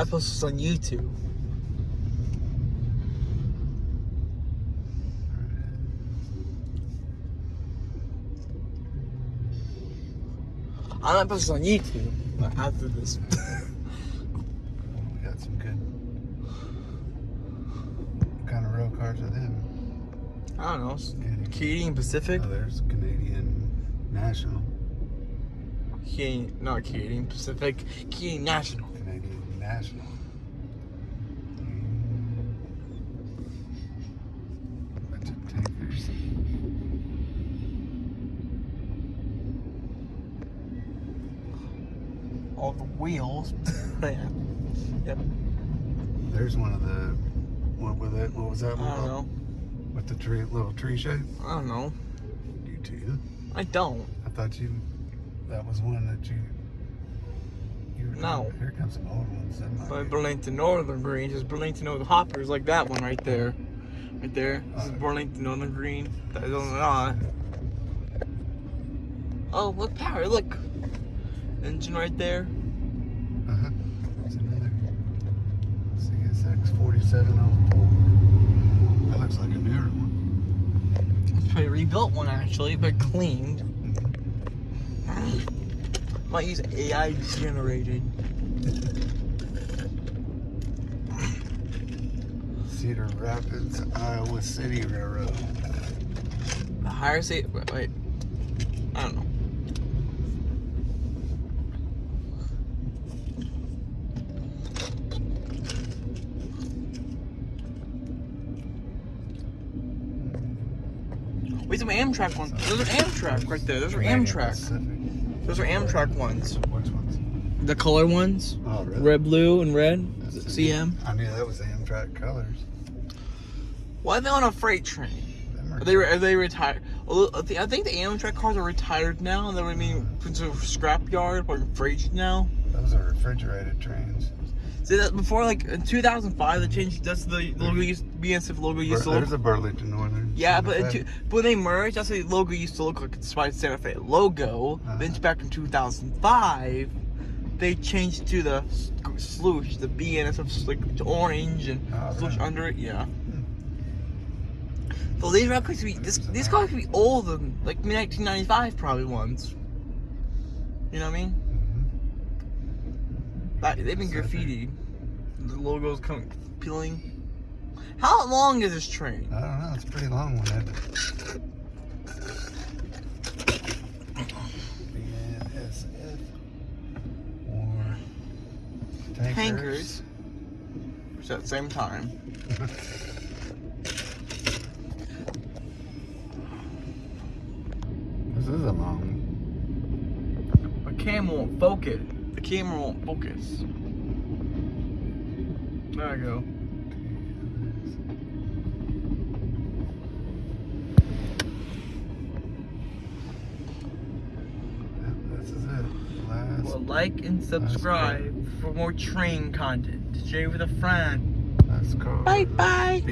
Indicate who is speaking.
Speaker 1: That post was on YouTube. I'm not posting on YouTube after this.
Speaker 2: We got some good. What kind of rail cars are them?
Speaker 1: I don't know. Canadian Pacific?
Speaker 2: Oh, there's Canadian National.
Speaker 1: Not Canadian Pacific. Canadian National.
Speaker 2: Canadian National. Bunch of tankers.
Speaker 1: All the wheels. Yeah. Yep.
Speaker 2: There's one of the. What was that
Speaker 1: I
Speaker 2: one?
Speaker 1: don't know.
Speaker 2: With the little tree shape?
Speaker 1: I don't know.
Speaker 2: You too?
Speaker 1: I don't.
Speaker 2: I thought that was one that you were
Speaker 1: No.
Speaker 2: doing. Here comes some old ones.
Speaker 1: But Burlington Northern Green, just Burlington Northern Hoppers, like that one right there. Right there. This is Burlington Northern Green. That is not. Oh, look, power, look. Engine right there.
Speaker 2: Uh-huh. There's another CSX 4704. That looks like a newer one.
Speaker 1: It's probably a rebuilt one actually, but cleaned. Might use AI generated.
Speaker 2: Cedar Rapids, Iowa City Railroad.
Speaker 1: The higher state, wait, I don't know. Wait, some Amtrak ones. Those are Amtrak right there. Those are Amtrak. Those are Amtrak ones.
Speaker 2: Which ones?
Speaker 1: The color ones.
Speaker 2: Oh, really?
Speaker 1: Red, blue, and red. CM.
Speaker 2: I knew that was Amtrak colors.
Speaker 1: Why are they on a freight train? Are they retired? I think the Amtrak cars are retired now. They're being put to a scrapyard or freight now.
Speaker 2: Those are refrigerated trains.
Speaker 1: See that before, like in 2005, they changed. That's the logo used. BNSF logo used to look.
Speaker 2: There's a Burlington Northern.
Speaker 1: Yeah, but when they merged, that's what the logo used to look like. Despite Santa Fe logo, then back in 2005, they changed to the swoosh, the BNSF like orange and swoosh under it. Yeah. So these cars could be these cars could be older than like 1995 probably ones. You know what I mean? They've been graffitied. The logo's coming, peeling. How long is this train?
Speaker 2: I don't know. It's a pretty long one, isn't it? BNSF or
Speaker 1: Tankers. At the same time.
Speaker 2: This is a long one.
Speaker 1: The camera won't focus. The camera won't focus. There I go.
Speaker 2: This is it.
Speaker 1: Well, like and subscribe for more train content. Share with a friend.
Speaker 2: Let's go.
Speaker 1: Bye bye.